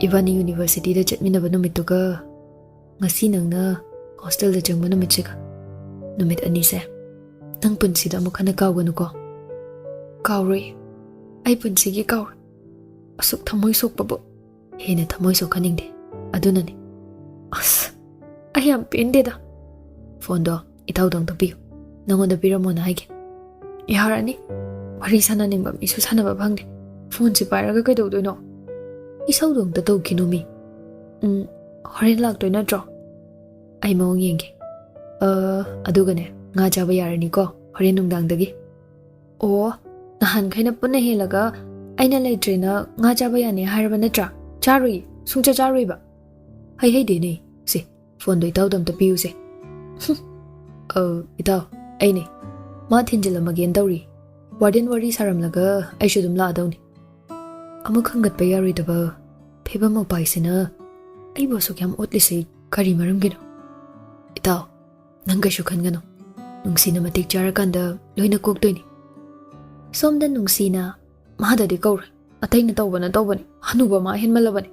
Ibani University da chatminaba numituga ngasi nangna hostel da jangba numitchiga numit anise nang punsida amuk hana kawganuko kawroi ai punsigi kawr asuk thamoi sokpabo hena thamoi sokhaningde adunani as ai am pendeda phone do itaudang tapiyo nangonda piramona haige yarani wari sananingba misu sanaba phangde phone si pairaga kaidaudoino ꯏꯁꯧꯗꯣ ꯑꯝꯇ ꯇꯧꯈꯤꯅꯨꯃꯤ ꯍꯣꯔꯦꯟ ꯂꯥꯛꯇꯣꯏ ꯅꯠꯇ꯭ꯔꯣ ꯑꯩ ꯃꯑꯣꯡ ꯌꯦꯡꯒꯦ ꯑꯗꯨꯒꯅꯦ ꯉꯥ ꯆꯥꯕ ꯌꯥꯔꯅꯤꯀꯣ ꯍꯣꯔꯦꯟ ꯅꯨꯡꯗꯥꯡꯗꯒꯤ ꯑꯣ ꯅꯍꯥꯟꯈꯩꯅ ꯄꯨꯟꯅ ꯍꯦꯜꯂꯒ ꯑꯩꯅ ꯂꯩꯇ꯭ꯔꯦꯅ ꯉꯥ ꯆꯥꯕ ꯌꯥꯅꯤ ꯍꯥꯏꯔꯕ ꯅꯠꯇ꯭ꯔꯥ ꯆꯥꯔꯣꯏ ꯁꯨꯡꯆꯥ ꯆꯥꯔꯣꯏꯕ ꯍꯩꯍꯩꯗꯦꯅꯦ ꯁꯦ ꯐꯣꯟꯗꯣ ꯏꯇꯥꯎꯗ ꯑꯝꯇ ꯄꯤꯌꯨꯁꯦ ꯏꯇꯥꯎ ꯑꯩꯅꯦ ꯃꯥ ꯊꯤꯟꯖꯤꯜꯂꯝꯃꯒꯦꯅ ꯇꯧꯔꯤ ꯋꯥꯔꯗꯦꯟ ꯋꯥꯔꯤ ꯁꯥꯔꯝꯂꯒ ꯑꯩꯁꯨ ꯑꯗꯨꯝ ꯂꯥꯛꯑꯗꯧꯅꯤ ꯑꯃꯨꯛ ꯍꯪꯒꯠꯄ ꯌꯥꯔꯣꯏꯗꯕ ꯐꯤꯕꯝ ꯃꯄꯥꯏꯁꯤꯅ ꯑꯩꯕꯨ ꯑꯁꯨꯛ ꯌꯥꯝ ꯑꯣꯠꯂꯤꯁꯤ ꯀꯔꯤ ꯃꯔꯝꯒꯤꯅꯣ ꯏꯇꯥꯎ ꯅꯪ ꯀꯩꯁꯨ ꯈꯟꯒꯅꯨ ꯅꯨꯡꯁꯤꯅ ꯃꯇꯤꯛ ꯆꯥꯔꯀꯥꯟꯗ ꯂꯣꯏꯅ ꯀꯣꯛꯇꯣꯏꯅꯤ ꯁꯣꯝꯗ ꯅꯨꯡꯁꯤꯅ ꯃꯥꯗꯗꯤ ꯀꯧꯔꯣꯏ ꯑꯇꯩꯅ ꯇꯧꯕꯅ ꯇꯧꯕꯅꯤ ꯍꯅꯨꯕ ꯃꯥ ꯍꯦꯟꯃꯜꯂꯕꯅꯤ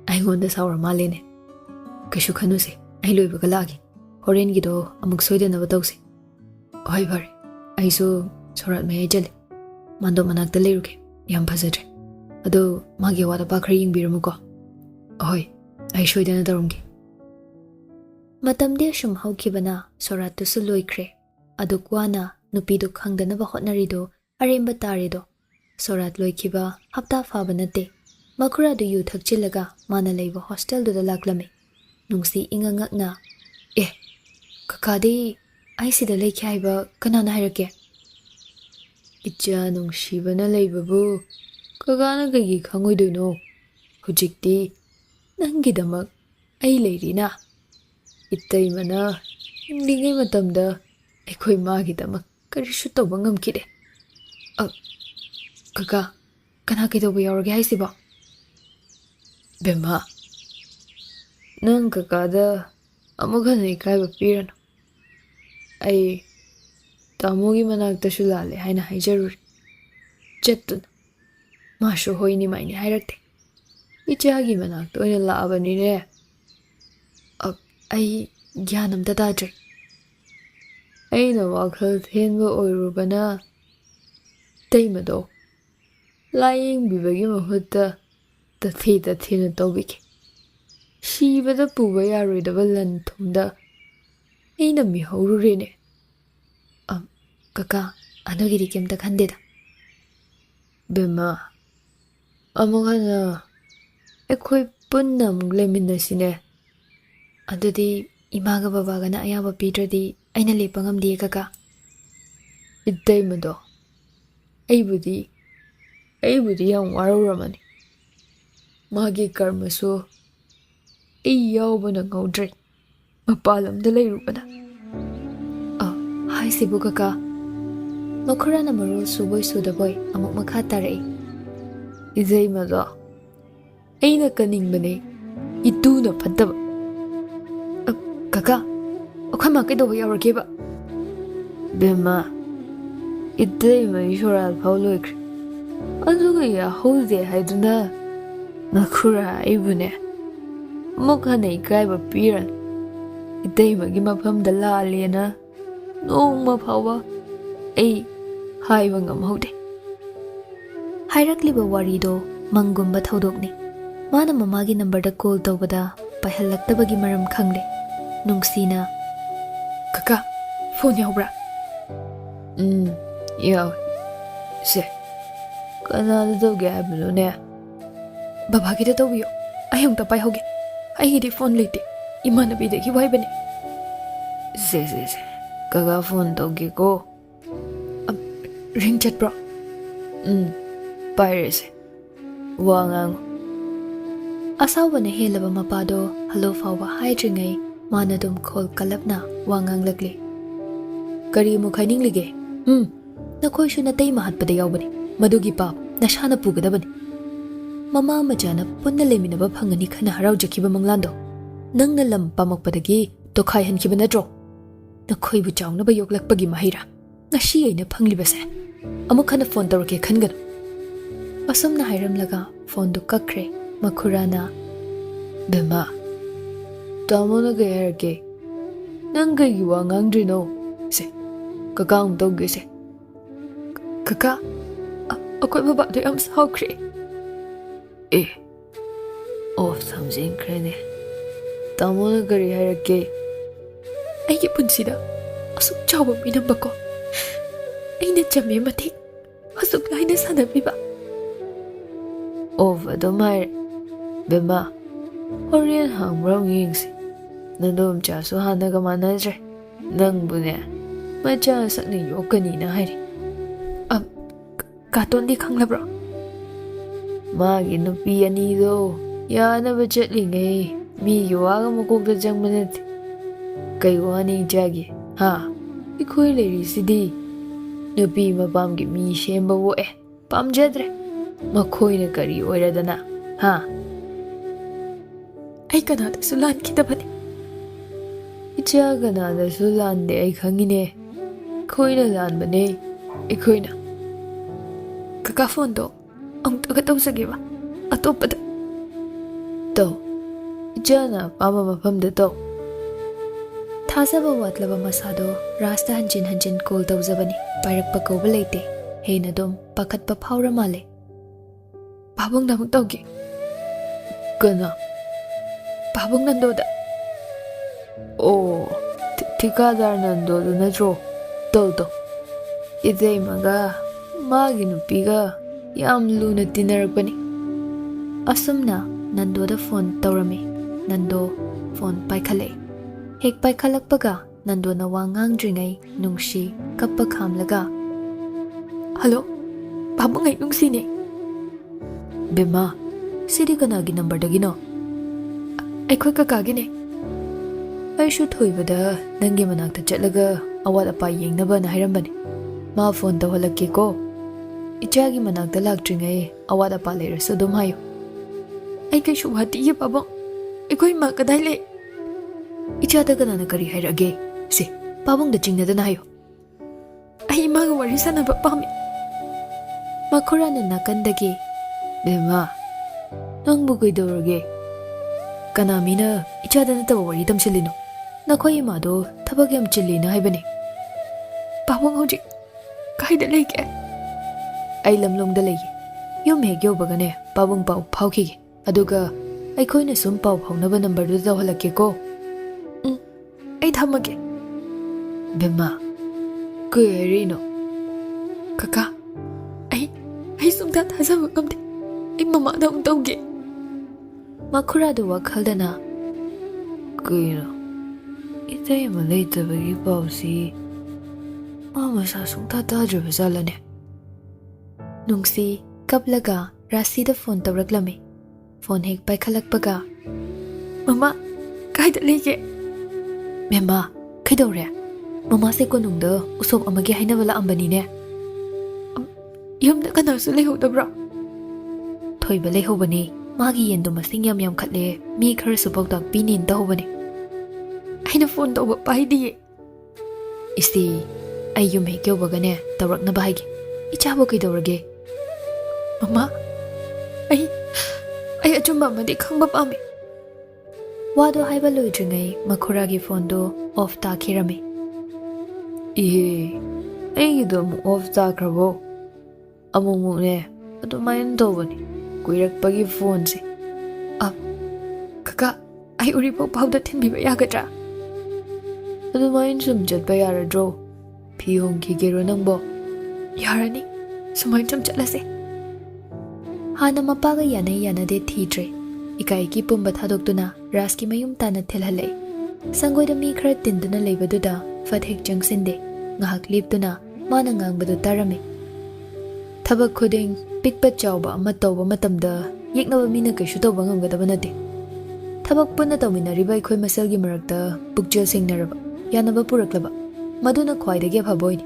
ꯑꯩꯉꯣꯟꯗ ꯁꯥꯎꯔ ꯃꯥꯜꯂꯦꯅꯦ ꯀꯩꯁꯨ ꯈꯟꯅꯨꯁꯦ ꯑꯩ ꯂꯣꯏꯕꯒ ꯂꯥꯛꯑꯒꯦ ꯍꯣꯔꯦꯟꯒꯤꯗꯣ ꯑꯃꯨꯛ ꯁꯣꯏꯗꯅꯕ ꯇꯧꯁꯤ ꯍꯣꯏ ꯐꯔꯦ ꯑꯩꯁꯨ ꯁꯣꯔꯥꯠ ꯃꯌꯥꯏ ꯆꯠꯂꯦ ꯃꯥꯟꯗꯣꯞ ꯃꯅꯥꯛꯇ ꯂꯩꯔꯨꯒꯦ ꯌꯥꯝ ꯐꯖꯗ꯭ꯔꯦ ꯑꯗꯣ ꯃꯥꯒꯤ ꯑꯋꯥꯠ ꯑꯄꯥ ꯈꯔ ꯌꯦꯡꯕꯤꯔꯝꯃꯨꯀꯣ ꯑꯍꯣꯏ ꯑꯩ ꯁꯣꯏꯗꯅ ꯇꯧꯔꯝꯒꯦ ꯃꯇꯝꯗꯤ ꯑꯁꯨꯝ ꯍꯧꯈꯤꯕꯅ ꯁꯣꯔꯥꯠꯇꯨꯁꯨ ꯂꯣꯏꯈ꯭ꯔꯦ ꯑꯗꯨ ꯀ꯭ꯋꯥꯅ ꯅꯨꯄꯤꯗꯨ ꯈꯪꯗꯅꯕ ꯍꯣꯠꯅꯔꯤꯗꯣ ꯑꯔꯦꯝꯕ ꯇꯥꯔꯦꯗꯣ ꯁꯣꯔꯥꯠ ꯂꯣꯏꯈꯤꯕ ꯍꯞꯇꯥ ꯐꯥꯕ ꯅꯠꯇꯦ ꯃꯈꯨꯔꯥꯗꯨ ꯌꯨ ꯊꯛꯆꯤꯜꯂꯒ ꯃꯥꯅ ꯂꯩꯕ ꯍꯣꯁꯇꯦꯜꯗꯨꯗ ꯂꯥꯛꯂꯝꯃꯤ ꯅꯨꯡꯁꯤ ꯏꯉ ꯉꯛꯅ ꯀꯀꯥꯗꯤ ꯑꯩ ꯁꯤꯗ ꯂꯩꯈꯤ ꯍꯥꯏꯕ ꯀꯅꯥꯅ ꯍꯥꯏꯔꯛꯀꯦ ꯏꯆꯥ ꯅꯨꯡꯁꯤꯕꯅ ꯂꯩꯕꯕꯨ ꯀꯀꯥꯅ ꯀꯩꯒꯤ ꯈꯪꯉꯣꯏꯗꯣꯏꯅꯣ ꯍꯧꯖꯤꯛꯇꯤ ꯅꯪꯒꯤꯗꯃꯛ ꯑꯩ ꯂꯩꯔꯤꯅ ꯏꯇꯩꯃꯅ ꯍꯤꯡꯂꯤꯉꯩ ꯃꯇꯝꯗ ꯑꯩꯈꯣꯏ ꯃꯥꯒꯤꯗꯃꯛ ꯀꯔꯤꯁꯨ ꯇꯧꯕ ꯉꯝꯈꯤꯗꯦ ꯀꯀꯥ ꯀꯅꯥ ꯀꯩꯗꯧꯕ ꯌꯥꯎꯔꯒꯦ ꯍꯥꯏꯁꯤꯕꯣ ꯕꯦꯝꯃ ꯅꯪ ꯀꯀꯥꯗ ꯑꯃꯨꯛ ꯍꯟꯅ ꯏꯀꯥꯏꯕ ꯄꯤꯔꯅꯨ ꯑꯩ ꯇꯥꯃꯣꯒꯤ ꯃꯅꯥꯛꯇꯁꯨ ꯂꯥꯜꯂꯦ ꯍꯥꯏꯅ ꯍꯥꯏꯖꯔꯨꯔꯦ ꯆꯠꯇꯨꯅ ꯃꯥꯁꯨ ꯍꯣꯏꯅꯤ ꯃꯥꯏꯅꯤ ꯍꯥꯏꯔꯛꯇꯦ ꯏꯆꯥꯒꯤ ꯃꯅꯥꯛꯇ ꯑꯣꯏꯅ ꯂꯥꯛꯑꯕꯅꯤꯅꯦ ꯑꯩ ꯒ꯭ꯌꯥꯟ ꯑꯝꯇ ꯇꯥꯗ꯭ꯔꯦ ꯑꯩꯅ ꯋꯥꯈꯜ ꯊꯦꯟꯕ ꯑꯣꯏꯔꯨꯕꯅ ꯏꯇꯩꯃꯗꯣ ꯂꯥꯏꯌꯦꯡꯕꯤꯕꯒꯤ ꯃꯍꯨꯠꯇ ꯇꯊꯤ ꯇꯊꯤꯅ ꯇꯧꯕꯤꯈꯤ ꯁꯤꯕꯗ ꯄꯨꯕ ꯌꯥꯔꯣꯏꯗꯕ ꯂꯟ ꯊꯨꯝꯗ ꯑꯩꯅ ꯃꯤꯍꯧꯔꯨꯔꯦꯅꯦ ꯀꯀꯥ ꯑꯗꯨꯒꯤꯗꯤ ꯀꯩꯝꯇ ꯈꯟꯗꯦꯗ ꯕꯦꯝꯃ ꯑꯃꯨꯛ ꯍꯟꯅ ꯑꯩꯈꯣꯏ ꯄꯨꯟꯅ ꯑꯃꯨꯛ ꯂꯩꯃꯤꯟꯅꯁꯤꯅꯦ ꯑꯗꯨꯗꯤ ꯏꯃꯥꯒ ꯕꯕꯥꯒꯅ ꯑꯌꯥꯕ ꯄꯤꯗ꯭ꯔꯗꯤ ꯑꯩꯅ ꯂꯦꯞꯄ ꯉꯝꯗꯦ ꯀꯀꯥ ꯏꯇꯩꯃꯗꯣ ꯑꯩꯕꯨꯗꯤ ꯌꯥꯝ ꯋꯥꯔꯧꯔꯝꯃꯅꯤ ꯃꯥꯒꯤ ꯀꯔꯃꯁꯨ ꯑꯩ ꯌꯥꯎꯕꯅ ꯉꯧꯗ꯭ꯔꯦ ꯃꯄꯥꯟ ꯂꯝꯗ ꯂꯩꯔꯨꯕꯅ ꯍꯥꯏꯁꯤꯕꯨ ꯀꯀꯥ ꯃꯈꯨꯔꯥꯅ ꯃꯔꯣꯜ ꯁꯨꯕꯣꯏ ꯁꯨꯗꯕꯣꯏ ꯑꯃꯨꯛ ꯃꯈꯥ ꯇꯥꯔꯛꯏ ꯏꯇꯩꯃꯗꯣ ꯑꯩꯅ ꯀꯟꯅꯤꯡꯕꯅꯦ ꯏꯇꯨꯅ ꯐꯠꯇꯕ ꯀꯀꯥ ꯑꯩꯈꯣꯏ ꯃꯥ ꯀꯩꯗꯧꯕ ꯌꯥꯎꯔꯒꯦꯕ ꯕꯦꯝꯃ ꯏꯇꯩꯃꯒꯤ ꯁꯣꯔꯥꯠ ꯐꯥꯎ ꯂꯣꯏꯈ꯭ꯔꯦ ꯑꯗꯨꯒ ꯌꯥꯍꯧꯗꯦ ꯍꯥꯏꯗꯨꯅ ꯃꯈꯨꯔꯥ ꯑꯩꯕꯨꯅꯦ ꯑꯃꯨꯛ ꯍꯟꯅ ꯏꯀꯥꯏꯕ ꯄꯤꯔꯅꯨ ꯏꯇꯩꯃꯒꯤ ꯃꯐꯝꯗ ꯂꯥꯜꯂꯦꯅ ꯅꯣꯡꯃ ꯐꯥꯎꯕ ꯑꯩ ꯍꯥꯏꯕ ꯉꯝꯍꯧꯗꯦ ꯍꯥꯏꯔꯛꯂꯤꯕ ꯋꯥꯔꯤꯗꯣ ꯃꯪꯒꯨꯝꯕ ꯊꯧꯗꯣꯛꯅꯤ ꯃꯥꯅ ꯃꯃꯥꯒꯤ ꯅꯝꯕꯔꯗ ꯀꯣꯜ ꯇꯧꯕꯗ ꯄꯥꯏꯍꯜꯂꯛꯇꯕꯒꯤ ꯃꯔꯝ ꯈꯪꯂꯦ ꯅꯨꯡꯁꯤꯅ ꯀꯀꯥ ꯐꯣꯟ ꯌꯥꯎꯕ꯭ꯔꯥ ꯌꯥꯎꯏ ꯁꯦ ꯀꯅꯥꯗ ꯇꯧꯒꯦ ꯍꯥꯏꯕꯅꯣꯅꯦ ꯕꯕꯥꯒꯤꯗ ꯇꯧꯕꯤꯌꯣ ꯑꯩ ꯑꯃꯨꯛꯇ ꯄꯥꯏꯍꯧꯒꯦ ꯑꯩꯒꯤꯗꯤ ꯐꯣꯟ ꯂꯩꯇꯦ ꯏꯃꯥꯟꯅꯕꯤꯗꯒꯤ ꯋꯥꯏꯕꯅꯦ ꯁꯦ ꯀꯀꯥ ꯐꯣꯟ ꯇꯧꯒꯦꯀꯣ ꯔꯤꯡ ꯆꯠꯄ꯭ꯔꯣ ꯄꯥꯏꯔꯁꯦ ꯋꯥ ꯉꯥꯡꯉꯨ ꯑꯁꯥꯎꯕꯅ ꯍꯦꯜꯂꯕ ꯃꯄꯥꯗꯣ ꯍꯜꯂꯣ ꯐꯥꯎꯕ ꯍꯥꯏꯗ꯭ꯔꯤꯉꯩ ꯃꯥꯅ ꯑꯗꯨꯝ ꯈꯣꯜ ꯀꯜꯂꯞꯅ ꯋꯥ ꯉꯥꯡꯂꯛꯂꯤ ꯀꯔꯤ ꯑꯃꯨꯛ ꯍꯥꯏꯅꯤꯡꯂꯤꯒꯦ ꯅꯈꯣꯏꯁꯨ ꯅꯇꯩꯃ ꯍꯥꯠꯄꯗ ꯌꯥꯎꯕꯅꯤ ꯃꯗꯨꯒꯤ ꯄꯥꯞ ꯅꯁꯥꯅ ꯄꯨꯒꯗꯕꯅꯤ ꯃꯃꯥ ꯃꯆꯥꯅ ꯄꯨꯟꯅ ꯂꯩꯃꯤꯟꯅꯕ ꯐꯪꯒꯅꯤ ꯈꯟꯅ ꯍꯔꯥꯎꯖꯈꯤꯕ ꯃꯪꯂꯥꯟꯗꯣ ꯅꯪꯅ ꯂꯝ ꯄꯥꯝꯃꯛꯄꯗꯒꯤ ꯇꯣꯈꯥꯏꯍꯟꯈꯤꯕ ꯅꯠꯇ꯭ꯔꯣ ꯅꯈꯣꯏꯕꯨ ꯆꯥꯎꯅꯕ ꯌꯣꯛꯂꯛꯄꯒꯤ ꯃꯍꯩꯔꯥ ꯉꯁꯤ ꯑꯩꯅ ꯐꯪꯂꯤꯕꯁꯦ ꯑꯃꯨꯛ ꯍꯟꯅ ꯐꯣꯟ ꯇꯧꯔꯛꯀꯦ ꯈꯟꯒꯅꯨ ꯑꯁꯨꯝꯅ ꯍꯥꯏꯔꯝꯂꯒ ꯐꯣꯟꯗꯨ ꯀꯛꯈ꯭ꯔꯦ Makhurana. Bema. Tamona gayarke. Nanga you are angry no. Say. Kakang dog say. Kaka. Akoy baba do am so cray. Eh. Of something crane. Tamona gayarke. I get punsida. Asuk chawa minambako. Ain't Jamie Mati. Asuk linus and a biba. Over the mire. Bema. Orion hung wrongings. Nandom Jasu Hanagamanaje. Nang Bune. My chance at New York in a hiding. Katon di Kanglabra. Magin no pianido. Ya never jetting, eh? Me, you are a cook the junk minute. Kaiwani jaggy. Ha. The cool lady city. No be my bum give me shame but eh. Pam jedre. Makoina curry or dana. Ha. I cannot Sulan Kitabani. Ichagana the Sulan de Kangine. Koina land bane. Equina. Kakafondo. Tagatosagiva. A topata. Do. Jana, Mama from the do. Tasaba what lava masado, Rasta Hanjin cold of Zabani, Parak Pakovalete, Hainadom, Pakat Papaura Male. Babung Dam Dogi. Guna. Babung Nandoda. Oh, Tikadar Nando the Nadro. Dodo. Ide Maga, Maginu Piga, Yam Luna dinner bunny. Asumna, Nando the phone Torame, Nando phone Paikale. Hek Paikalakpaga, Nando na wangang dringay, nungshi, kapaghamlaga. Hello? Babangay nung sine? Bema, siri ka na ginambar da gino. Ay ko'y kakagin eh. Ay shoot hoy bada, nanggi managta chatlaga, awat apayeng na ba na hiramban eh. Ma-phone daw halagki ko. Ichagi managta lagdringay, awat apalay raso dumayo. Ay kay shubhati iya babang. Ay ko'y makadayle. Ichada ka na nagkari hairage. Si, babang da ching na danayo. Ay mga warisa na ba pami? Makura na nakandagi. Bema, nang bugay dorage. Kanami na, ichada na tawa wari tamsilino. Nakoy imado, tabagyam chili na haibani. Babang hojik, kahit dalay ke. Ay lamlong dalay. Yung megyo baga ne, babang pao kiki. Aduga, ay ko'y nasumpaw pao na ba number do daw halagki ko. Ay thamage. Bema, kuya rino. Kaka, ay sumta tasama kamte. Ay mama daw tawge. Makura do WakhaL dana. Kuya, itay malay tabagi pao si mama sa sumta tadraba zalane. Nung si Kaplaga, Rasi da phone tawraglame. Phone hek paikalakpaga. Mama, kahit alike. Mema, kaidore. Mama se ko nungda usop amagi hainabala ambani ne. Yumda kana su lehudabra. Thoiba lehobani, magi yendo masing yam khatle, mi khar su bogdak pinin da hobani. Aina phone do ba paidi. Isti, ay yum he kyo bagane, tawrak na bahagi. Ichabo kaidorage. Mama, ay achumba madi khangba pami. Wado haiba loidringay, Makhuragi phone do off takirame. Ay do mo off takrabo. Amumu ne, adumayan dobani. Kuirakpagi phone si. Kaka, ay uri po pawda tinbiba yagadra. Adumayan sumjat ba yaradro. Piyong kigiro nang bo. Yarani, sumayin sumjat Hana mapaga yana de tidre. Ikai ki pumba thadokduna Raski mayum tana thilhalay. Sangoy da mi khara tinduna leibaduda fathek jangsinde. Ngahak lipduna mana ngangbadu tarame. Thabak khuding pikpa chawba ama tawba matamda yeknaba mina kaishu tawba ngamgadaba nate. Thabak punna tawminariba ikhoi masalgi marakta pukjel singnaraba yanaba puraklaba maduna khwaidagi aphaboyni.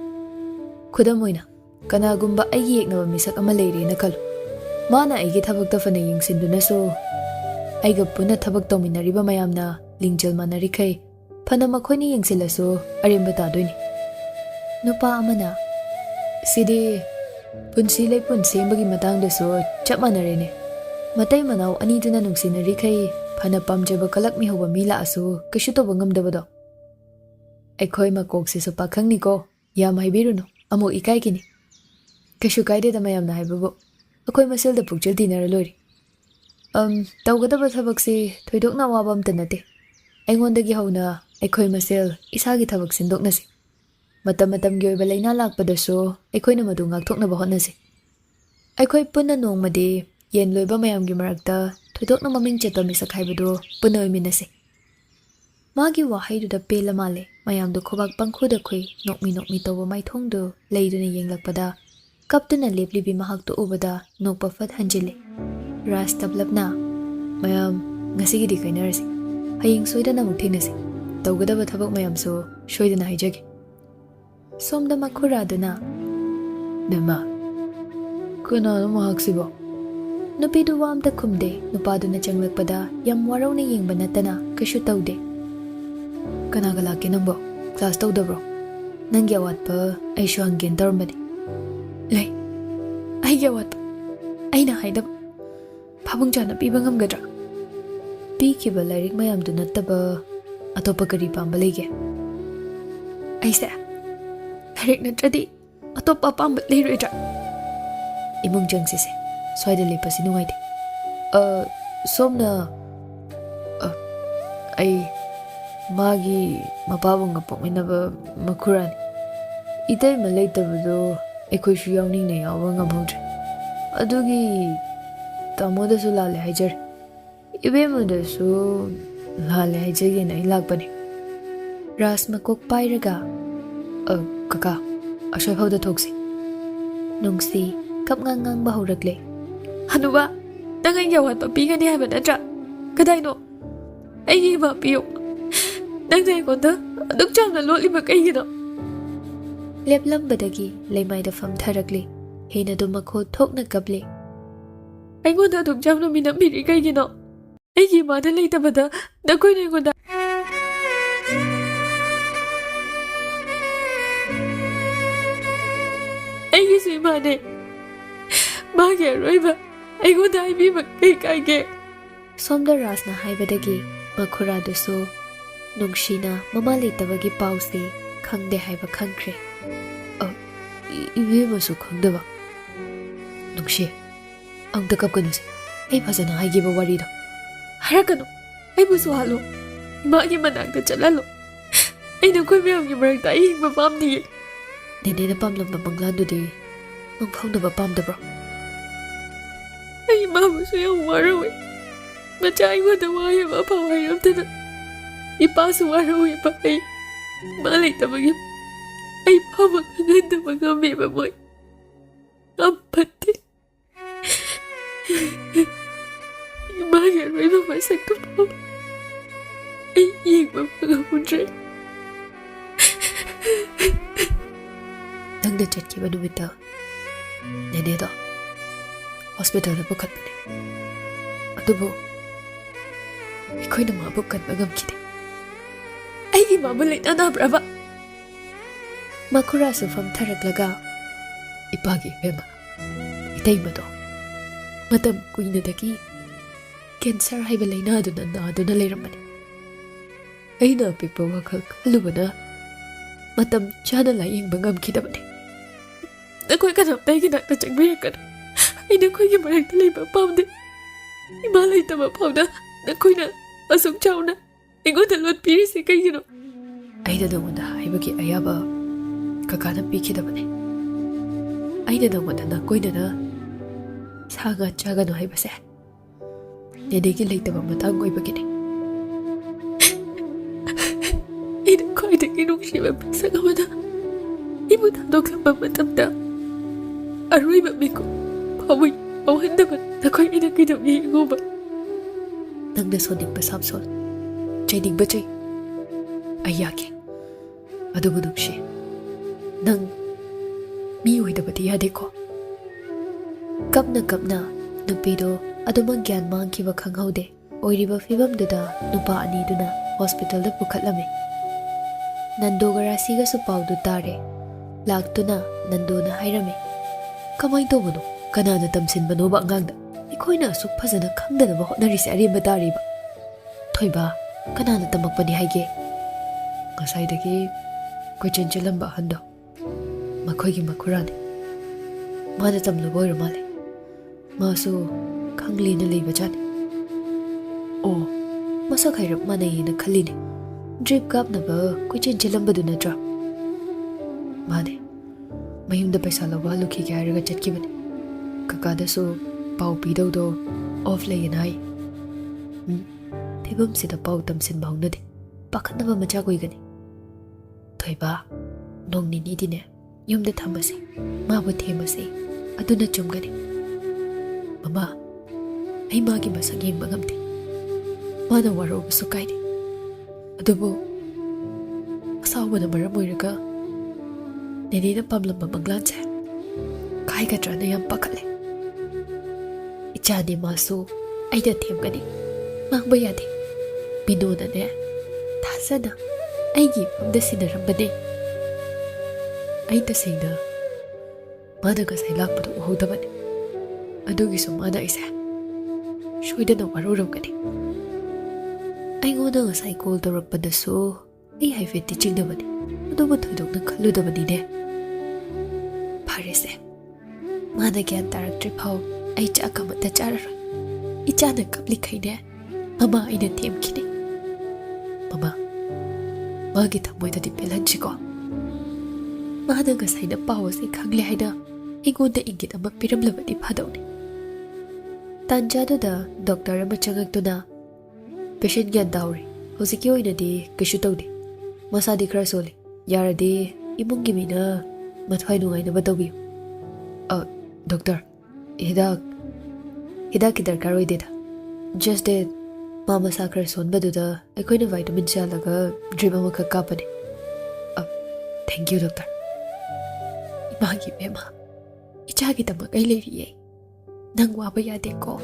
Khudam oina kanagumba aigi yeknaba misak ama leire na khalu. Mana aigi thabakta fana yingsinduna so aiga puna thabak tawminariba mayamna lingjal manarikai phana makhoni yengsilaso aremba tadoini. Nupa amana sidi punsi lai punsi bagi matang daso chap manarene. Matai manau ani duna nungsinari khai phana pamjaba kalak mi hoba mi la asu kishu to bangam dabado. Aikhoi makok se so pakhang ni ko yam haibiruno amo ikai kini. Kishu kaide da mayam na haibabu. Akoi masel da pukjel dinara lori. Tawgadaba thabak se thoidok na wabam tanate. Aingondagi hauna aikhoi masel isagi thabak sindok na se. Matam matam gi oiba laina lakpadaso aikhoi na madu ngakthok na bahot na se. Aikhoi punna nongmadi yen loiba mayam gi marakta thoidok na maming cheto misak haibado punna oimina se. Magi wahai da pela male mayam do khobak pangkhu da khoi nokmi toba maithong do leiduna yenglakpada kaptuna leplibi mahak to ubada nokpa fat hanjile. Ras tablapna mayam ngasi di kainarasi. Haying soidana muk thingnasi. Tawgadaba thabak mayam so soidana haijage. Somda makhuraduna Nama Kuna mahak sibo. Nupidu wa amta kumde nupaduna changlakpada yam waraw na yengba natana kashu tawde. Kanaga laki nangbo class tawda bro. Nangyawat pa ay siya hanggen tarmadi. Lay ay gyawat pa ay na haidab pabung dyan na pibang gadra. Pikiba lirik mayam do nataba atopa kari pambalige. Ay sa lirik na tradi atopa pambat lirik dra. Imong jang sisi soida lipa sinungay di. Somna ay magi mapabong nga pokminaba makurani. Itay malay tabado aikhoi shu yawning na yawa ngamhodre. Adugi tamo da su lale haijar. Ibe mo da su lale haijage na ilakpani. Ras makok pairaga kaka asoy phawda thoksi. Nungsi kap ngang bahuragle. Hanu ba nangang yawat pa pingani haiba natra. Kaday no ay ba piyo. Nangday konda aduk cham na loli ba kay gino. Leplam badagi laymay da fam tharakli. Hina do makho thok na kable. Ay konda aduk cham na minamiri kay gino. Ay ma da lay tabada nakoy na konda. Ay gisu imane. Magi aroy ba. Ay konda ay bi ba kay ge. Somda ras na haibadagi makhura duso. Nungshina mamali tabagi pause khangde haiba khangkre. Ibe masu khangdaba. Nungshi ang takap kanuse. Ay phajana haigiba wari do. Harakano. Ay busu halo. Magi manakta chalalo. Ay nakoy mayam gi marakta ay hingba pamdi. Nene na pamlam na banglan do di. Mang phawdaba pamdabro. Ay mama su yang warawi. Macha ay wada wahi ma phawai ramtana. Ipasu warawi pa ay malay tabagi. Ay pama kaganda mga meba mo'y ampati. Imagine mo masak ko po. Ay iyong mga mundre. Nagdachat ki ba numita? Nene do. Hospital na bukat mo ni. Ato bo. Iko'y na mabukat magam kita. Ay imamalay na nabraba. Makura sa fam tharaglaga. Ipagi bema. Itay mo to. Matam kuy na daki. Cancer hay balay na doon na layraman. Ay napik pa WakhaL kaluba na. Matam siya na laying bangam kita man. Nakoy ka na tayo kinak na chagbiyak ka na. Ay nakoy kimarag talay mapam din. Imalay ta mapam na. Nakoy na asong chow na. Ingo talot piris kay gino. Ay na daw na ay bagi ayaba. Kakanang pikita man eh. Ay na daw na nakoy na saga chaga no hay base. Nedegi lay tabang matang ko'y bagin eh. Ina ko'y naginong siya mabisa ka man na. Imutanok lang mamatamda. Aroy mami ko. Pamoy, pawahan naman na ko'y inaginong hihingo ba. Nang nasoning pa Samson. Chayning ba chay? Ay yaki. Adumunong siya. Nang miyoy na batiyade ko. Kap na nupido adumang gyan mang kiba khanghaude oiriba fibam duda nupa ani duna hospital da pukhatlame. Nando garasi ga su paudu tare. Laktuna nando na hairame. Kamay to mono kana na tamsin bano ba ngangda. ꯑꯩꯈꯣꯏꯅ ꯑꯁꯨꯛ ꯐꯖꯅ ꯈꯪꯗꯅꯕ ꯍꯣꯠꯅꯔꯤꯁꯦ ꯑꯔꯦꯝꯕ ꯇꯥꯔꯤꯕ. ꯊꯣꯏꯕ, ꯀꯅꯥꯅ ꯇꯝꯃꯛꯄꯅꯤ ꯍꯥꯏꯒꯦ? ꯉꯁꯥꯏꯗꯒꯤ ꯀꯣꯏꯆꯦꯟ ꯆꯦꯜꯂꯝꯕ ꯑꯍꯟꯗꯣ, ꯃꯈꯣꯏꯒꯤ ꯃꯈꯨꯔꯥꯅꯤ. ꯃꯥꯅ ꯇꯝꯂꯨꯕ ꯑꯣꯏꯔ ꯃꯥꯜꯂꯦ. ꯃꯥꯁꯨ ꯈꯪꯂꯦꯅ ꯂꯩꯕꯖꯥꯠꯅꯤ. ꯑꯣ, ꯃꯁꯛ ꯍꯩꯔꯞ ꯃꯥꯟꯅꯩꯌꯦꯅ ꯈꯜꯂꯤꯅꯦ. ꯗ꯭ꯔꯤꯞ ꯀꯥꯞꯅꯕ ꯀꯣꯏꯆꯦꯟ ꯆꯦꯜꯂꯝꯕꯗꯨ ꯅꯠꯇ꯭ꯔꯣ? ꯃꯥꯅꯦ. ꯃꯌꯨꯝꯗ ꯄꯩꯁꯥ ꯂꯧꯕ ꯍꯜꯂꯨꯈꯤꯒꯦ ꯍꯥꯏꯔꯒ ꯆꯠꯈꯤꯕꯅꯤ. ꯀꯀꯥꯗꯁꯨ ꯄꯥꯎ ꯄꯤꯗꯧꯗꯣ ꯑꯣꯐ ꯂꯩꯌꯦꯅ ꯍꯥꯏ. ꯐꯤꯕꯝꯁꯤꯗ ꯄꯥꯎ ꯇꯝꯁꯤꯟꯕ ꯍꯧꯅꯗꯦ. ꯄꯥꯈꯠꯅꯕ ꯃꯆꯥꯛ ꯑꯣꯏꯒꯅꯤ. ꯊꯣꯏꯕ, ꯅꯣꯡ ꯅꯤꯅꯤꯗꯤꯅꯦ ꯌꯨꯝꯗ ꯊꯝꯃꯁꯤ. ꯃꯥꯕꯨ ꯊꯦꯝꯃꯁꯤ. ꯑꯗꯨꯅ ꯆꯨꯝꯒꯅꯤ. ꯃꯃꯥ, ꯑꯩ ꯃꯥꯒꯤ ꯃꯁꯛ ꯌꯦꯡꯕ ꯉꯝꯗꯦ. ꯃꯥꯅ ꯋꯥꯔꯧꯕꯁꯨ ꯀꯥꯏꯗꯦ. ꯑꯗꯨꯕꯨ ꯑꯁꯥꯎꯕꯅ ꯃꯔꯝ ꯑꯣꯏꯔꯒ ꯅꯦꯅꯦꯅ ꯄꯥꯝꯂꯝꯕ ꯃꯪꯂꯥꯟꯁꯦ ꯀꯥꯏꯒꯗ꯭ꯔꯥꯅ ꯌꯥꯝ ꯄꯥꯈꯠꯂꯦ. ꯏꯆꯥꯅꯦ ꯃꯥꯁꯨ ꯑꯩꯅ ꯊꯦꯝꯒꯅꯤ. ꯃꯥꯡꯕ ꯌꯥꯗꯦ. ꯃꯤꯅꯣꯅꯅꯦ ꯊꯥꯖꯅ ꯑꯩꯒꯤ ꯏꯐꯝꯗ ꯁꯤꯟꯅꯔꯝꯕꯅꯦ. ꯑꯩ ꯇꯁꯦꯡꯅ ꯃꯥꯅ ꯉꯁꯥꯏ ꯂꯥꯛꯄꯗꯣ ꯎꯍꯧꯗꯕꯅꯤ. ꯑꯗꯨꯒꯤꯁꯨ ꯃꯥꯅ ꯑꯩꯁꯦ ꯁꯣꯏꯗꯅ ꯋꯥꯔꯧꯔꯝꯒꯅꯤ. ꯑꯩꯉꯣꯟꯗ ꯉꯁꯥꯏ ꯀꯣꯜ ꯇꯧꯔꯛꯄꯗꯁꯨ ꯑꯩ ꯍꯥꯏꯐꯦꯠꯇꯤ ꯆꯤꯡꯅꯕꯅꯤ. ꯑꯗꯨꯕꯨ ꯊꯣꯏꯗꯣꯛꯅ ꯈꯜꯂꯨꯗꯕꯅꯤꯅꯦ. ꯐꯔꯦꯁꯦ, ꯃꯥꯅ ꯒ꯭ꯌꯥꯟ ꯇꯥꯔꯛꯇ꯭ꯔꯤ ꯐꯥꯎ ꯑꯩ ꯆꯥꯛ ꯑꯃꯠꯇ ꯆꯥꯔꯔꯣꯏ. ꯏꯆꯥꯅ ꯀꯞꯂꯤꯈꯩꯅꯦ ꯃꯃꯥ ꯑꯩꯅ ꯊꯦꯝꯈꯤꯅꯤ. ꯃꯃꯥ, ꯃꯥꯒꯤ ꯊꯃꯣꯏꯗꯗꯤ ꯄꯦꯜꯍꯟꯁꯤꯀꯣ. ꯃꯥꯅ ꯉꯁꯥꯏꯅ ꯄꯥꯎ ꯑꯁꯤ ꯈꯪꯂꯦ ꯍꯥꯏꯅ ꯑꯩꯉꯣꯟꯗ ꯏꯪꯒꯤꯠ ꯑꯃ ꯄꯤꯔꯝꯂꯕꯗꯤ ꯐꯗꯧꯅꯤ. ꯇꯥꯟꯖꯥꯗꯨꯗ ꯗꯣꯛꯇꯔ ꯑꯃ ꯆꯪꯉꯛꯇꯨꯅ, ꯄꯦꯁꯦꯟ ꯒ꯭ꯌꯥꯟ ꯇꯥꯍꯧꯔꯦ. ꯍꯧꯖꯤꯛꯀꯤ ꯑꯣꯏꯅꯗꯤ ꯀꯩꯁꯨ ꯇꯧꯗꯦ. ꯃꯁꯥꯗꯤ ꯈꯔ ꯁꯣꯜꯂꯤ. ꯌꯥꯔꯗꯤ ꯏꯃꯨꯡꯒꯤ ꯃꯤꯅ ꯃꯊ꯭ꯋꯥꯏ ꯅꯨꯡꯉꯥꯏꯅꯕ ꯇꯧꯕꯤꯌꯨ. ꯗꯣꯛꯇꯔ, ꯍꯤꯗꯥꯛꯀꯤ ꯗꯔꯀꯥꯔ ꯑꯣꯏꯗꯦꯗ. ꯖꯁ ꯗꯦꯠ ꯃꯥ ꯃꯁꯥ ꯈꯔ ꯁꯣꯟꯕꯗꯨꯗ ꯑꯩꯈꯣꯏꯅ ꯚꯥꯏꯇꯥꯃꯤꯟ ꯆꯥꯜꯂꯒ ꯗ꯭ꯔꯤꯞ ꯑꯃꯈꯛ ꯀꯥꯞꯄꯅꯤ. Thank you doctor. ꯏꯃꯥꯒꯤ ꯕꯦꯝꯃ, ꯏꯆꯥꯒꯤꯗꯃꯛ ꯑꯩ ꯂꯩꯔꯤꯌꯦ. ꯅꯪ ꯋꯥꯕ ꯌꯥꯗꯦꯀꯣ.